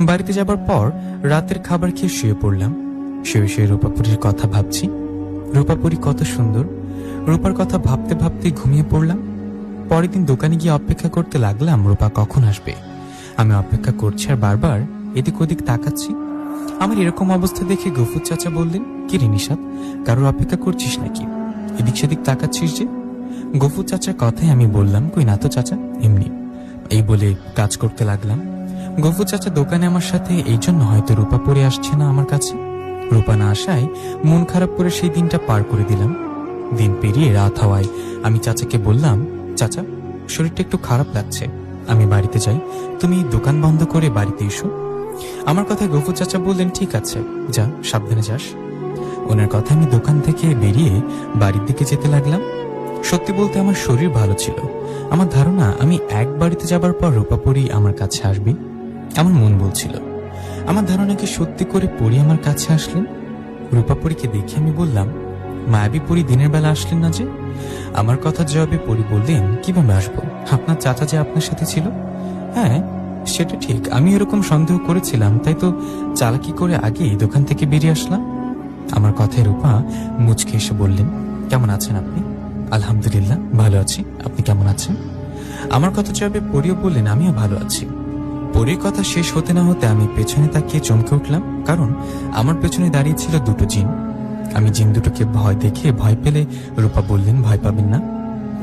বাড়িতে যাবার পর রাতের খাবার খেয়ে শুয়ে পড়লাম। শুয়ে শুয়ে রূপাপুরীর কথা ভাবছি। রূপাপুরী কত সুন্দর। রূপার কথা ভাবতে ভাবতে ঘুমিয়ে পড়লাম। পরের দিন দোকানে গিয়ে অপেক্ষা করতে লাগলাম রূপা কখন আসবে। আমি অপেক্ষা করছি আর বারবার এদিক ওদিক তাকাচ্ছি। আমার এরকম অবস্থা দেখে গফুর চাচা বললেন, কি রে নিশাত, কারোর অপেক্ষা করছিস নাকি? এদিক সেদিক তাকাচ্ছিস যে? গফুর চাচার কথাই আমি বললাম, কই না তো চাচা, এমনি। এই বলে কাজ করতে লাগলাম। গফুর চাচা দোকানে আমার সাথে, এই জন্য হয়তো রূপা পরে আসছে না আমার কাছে। রূপা না আসায় মন খারাপ করে সেই দিনটা পার করে দিলাম। দিন পেরিয়ে রাত হওয়ায় আমি চাচাকে বললাম, চাচা শরীরটা একটু খারাপ লাগছে, আমি বাড়িতে যাই, তুমি দোকান বন্ধ করে বাড়িতে এসো। আমার কথায় গফুর চাচা বললেন, ঠিক আছে যা, সাবধানে যাস। ওনার কথা আমি দোকান থেকে বেরিয়ে বাড়ির দিকে যেতে লাগলাম। সত্যি বলতে আমার শরীর ভালো ছিল। আমার ধারণা আমি এক বাড়িতে যাবার পর রূপাপরি আমার কাছে আসবে, আমার মন বলছিল। আমার ধারণা কি সত্যি করে পরি আমার কাছে আসলেন? রূপাপরিকে দেখে আমি বললাম, মায়াবী পরি দিনের বেলা আসলেন না যে? আমার কথার জবাবে পরি বললেন, কিভাবে আসবো, আপনার চাচা যে আপনার সাথে ছিল। হ্যাঁ সেটা ঠিক, আমি এরকম সন্দেহ করেছিলাম, তাই তো চালাকি করে আগেই দোকান থেকে বেরিয়ে আসলাম। আমার কথায় রূপা মুচকে এসে বললেন, কেমন আছেন আপনি? আলহামদুলিল্লাহ ভালো আছি, আপনি কেমন আছেন? আমার কথা জবাবে পরিও বললেন, আমিও ভালো আছি। পরির কথা শেষ হতে না হতে আমি পেছনে তাকিয়ে চমকে উঠলাম, কারণ আমার পেছনে দাঁড়িয়ে ছিল দুটো জিন। আমি জিন দুটোকে ভয় দেখে ভয় পেলে রূপা বললেন, ভয় পাবেন না,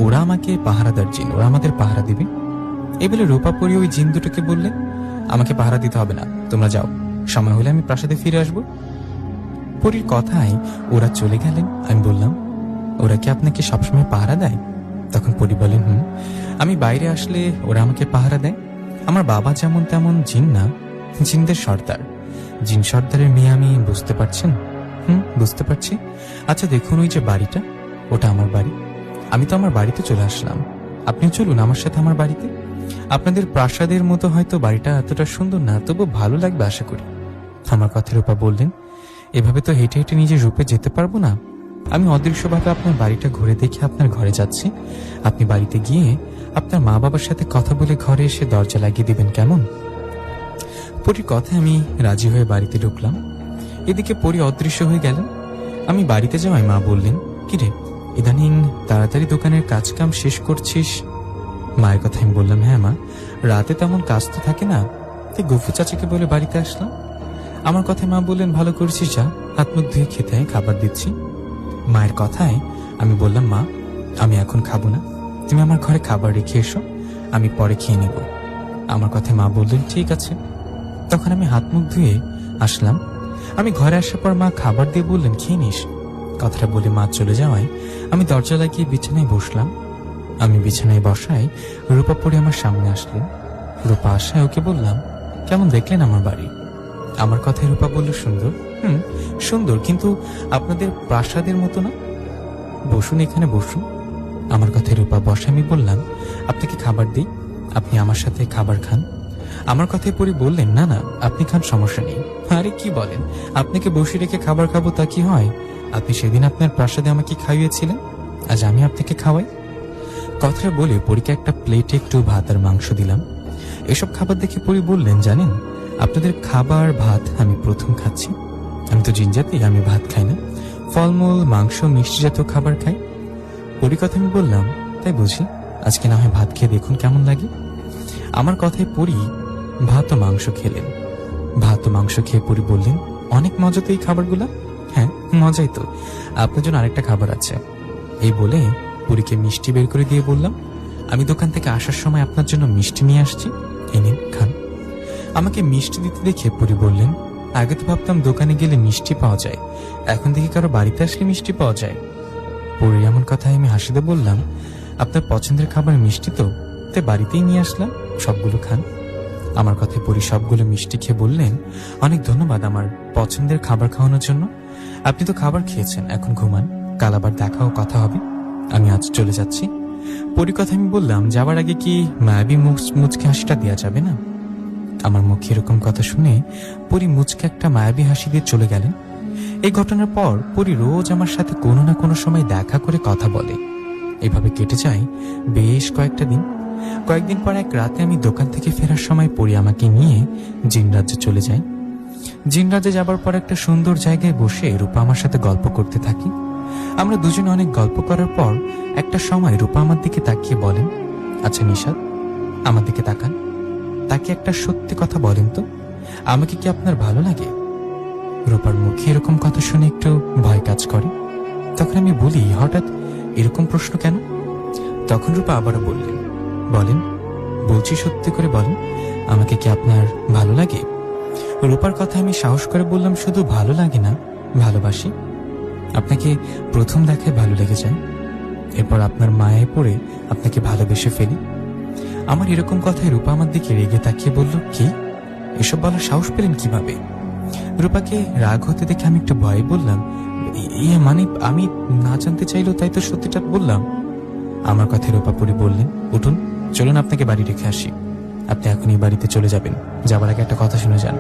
ওরা আমাকে পাহারাদার জিন, ওরা আমাদের পাহারা দিবে। এই বলে রূপা পরি ওই জিন দুটোকে বললেন, আমাকে পাহারা দিতে হবে না, তোমরা যাও, সময় হলে আমি প্রাসাদে ফিরে আসবো। পরির কথায় ওরা চলে গেলেন। আমি বললাম, ওরা কি আপনাকে সবসময় পাহারা দেয়? তখন পরি বলেন, আমি বাইরে আসলে ওরা আমাকে পাহারা দেয়। আমার বাবা যেমন তেমন জিন না, জিনদের সর্দার। জিন সর্দারের মেয়ে আমি, বুঝতে পারছেন? বুঝতে পারছি। আচ্ছা দেখুন, ওই যে বাড়িটা, ওটা আমার বাড়ি। আমি তো আমার বাড়িতে চলে আসলাম, আপনিও চলুন আমার সাথে আমার বাড়িতে। আপনাদের প্রাসাদের মতো হয়তো বাড়িটা এতটা সুন্দর না, তবু ভালো লাগবে আশা করি। আমার কথার রূপা বললেন, এভাবে তো হেঁটে হেঁটে নিজের রূপে যেতে পারবো না। আমি অদৃশ্যভাবে আপনার বাড়িটা ঘুরে দেখে আপনার ঘরে যাচ্ছি। আপনি বাড়িতে গিয়ে আপনার মা বাবার সাথে কথা বলে ঘরে এসে দরজা লাগিয়ে দিবেন, কেমন? পরির কথায় আমি রাজি হয়ে বাড়িতে ঢুকলাম। এদিকে পরি অদৃশ্য হয়ে গেলেন। আমি বাড়িতে যাওয়ায় মা বললেন, কিরে ইদানিং তাড়াতাড়ি দোকানের কাজ কাম শেষ করছিস? মায়ের কথা আমি বললাম, হ্যাঁ মা, রাতে তেমন কাজ তো থাকে না, তাই গফুর চাচাকে বলে বাড়িতে আসলাম। আমার কথায় মা বললেন, ভালো করেছিস, যা, হাত মুখ ধুয়ে খেতে খাবার দিচ্ছি। মায়ের কথায় আমি বললাম, মা আমি এখন খাবো না, তুমি আমার ঘরে খাবার রেখে এসো, আমি পরে খেয়ে নেব। আমার কথায় মা বললেন, ঠিক আছে। তখন আমি হাত মুখ ধুয়ে আসলাম। আমি ঘরে আসার পর মা খাবার দিয়ে বললেন, খেয়ে নিস। কথাটা বলে মা চলে যাওয়ায় আমি দরজা লাগিয়ে বিছানায় বসলাম। আমি বিছানায় বসায় রূপা পরি আমার সামনে আসলেন। রূপা আসায় ওকে বললাম, কেমন দেখলেন আমার বাড়ি? আমার কথায় রূপা বলল, সুন্দর। সুন্দর, কিন্তু আপনাদের প্রাসাদের মতো না। বসুন, এখানে বসুন। আমার কথায় রূপা বসে। আমি বললাম, আপনাকে খাবার দিই, আপনি আমার সাথে খাবার খান। আমার কথায় পরি বললেন, না না আপনি খান, সমস্যা নেই। আরে কি বলেন, আপনাকে বসে রেখে খাবার খাবো তা কি হয়? আপনি সেদিন আপনার প্রাসাদে আমাকে খাইয়েছিলেন, আজ আমি আপনাকে খাওয়াই। কথাটা বলে পরীকে একটা প্লেটে একটু ভাত আর মাংস দিলাম। এসব খাবার দেখে পরি বললেন, জানেন আপনাদের খাবার ভাত আমি প্রথম খাচ্ছি। আমি তো জিনজাতি, আমি ভাত খাই না, ফলমূল মাংস মিষ্টি জাতীয় খাবার খাই। পরি কথা আমি বললাম, তাই বুঝি, আজকে না হয় ভাত খেয়ে দেখুন কেমন লাগে। আমার কথায় পরি ভাত ও মাংস খেলেন। ভাত ও মাংস খেয়ে পরি বললেন, অনেক মজা তো এই খাবারগুলা। হ্যাঁ মজাই তো, আপনার জন্য আরেকটা খাবার আছে। এই বলে পরীকে মিষ্টি বের করে দিয়ে বললাম, আমি দোকান থেকে আসার সময় আপনার জন্য মিষ্টি নিয়ে আসছি, এই নিন খান। আমাকে মিষ্টি দিতে দেখে পরি বললেন, আগে তো ভাবতাম দোকানে গেলে মিষ্টি পাওয়া যায়, এখন দেখি কারো বাড়িতে আসলে মিষ্টি পাওয়া যায়। পরি এমন কথায় আমি হাসিতে বললাম, আপনার পছন্দের খাবার মিষ্টি তো, তাই বাড়িতেই নিয়ে আসলাম, সবগুলো খান। আমার কথায় পরি সবগুলো মিষ্টি খেয়ে বললেন, অনেক ধন্যবাদ আমার পছন্দের খাবার খাওয়ানোর জন্য। আপনি তো খাবার খেয়েছেন, এখন ঘুমান, কাল আবার দেখা ও কথা হবে। আমি আজ চলে যাচ্ছি। পরি কথা আমি বললাম, যাবার আগে কি মায়াবী মুচকে হাসিটা দেওয়া যাবে না? আমার মুখে এরকম কথা শুনে পরি মুচকে একটা মায়াবী হাসি দিয়ে চলে গেলেন। এই ঘটনার পর পরি রোজ আমার সাথে কোনো না কোনো সময় দেখা করে কথা বলে। এভাবে কেটে যায় বেশ কয়েকটা দিন। কয়েকদিন পর এক রাতে আমি দোকান থেকে ফেরার সময় পরি আমাকে নিয়ে জিন রাজ্যে চলে যাই। জিন রাজ্যে যাবার পর একটা সুন্দর জায়গায় বসে রূপা আমার সাথে গল্প করতে থাকি। আমরা দুজনে অনেক গল্প করার পর একটা সময় রূপা আমার দিকে তাকিয়ে বলেন, আচ্ছা নিশাদ, আমার দিকে তাকান, তাকে একটা সত্যি কথা বলেন তো, আমাকে কি আপনার ভালো লাগে? রূপার মুখে এরকম কথা শুনে একটু ভয় কাজ করে। তখন আমি বলি, হঠাৎ এরকম প্রশ্ন কেন? তখন রূপা আবারও বলেন, বলছি সত্যি করে বলেন, আমাকে কি আপনার ভালো লাগে? রূপার কথা আমি সাহস করে বললাম, শুধু ভালো লাগে না, ভালোবাসি। আপনাকে প্রথম দেখায় ভালো লেগে যায়, এরপর আপনার মায়ায় পড়ে আপনাকে ভালোবেসে ফেলি। আমার এরকম কথায় রূপা আমার দিকে রেগে তাকিয়ে বলল, কি এসব বলার সাহস পেলেন কিভাবে? রূপাকে রাগ হতে দেখে আমি একটু ভয়ে বললাম, ইয়ে মানে আমি না জানতে চাইলো তাই তো সত্যিটা বললাম। আমার কথায় রূপাপুরি বললেন, উঠুন, চলুন আপনাকে বাড়ি রেখে আসি। আপনি এখনই বাড়িতে চলে যাবেন, যাবার আগে একটা কথা শুনে যান।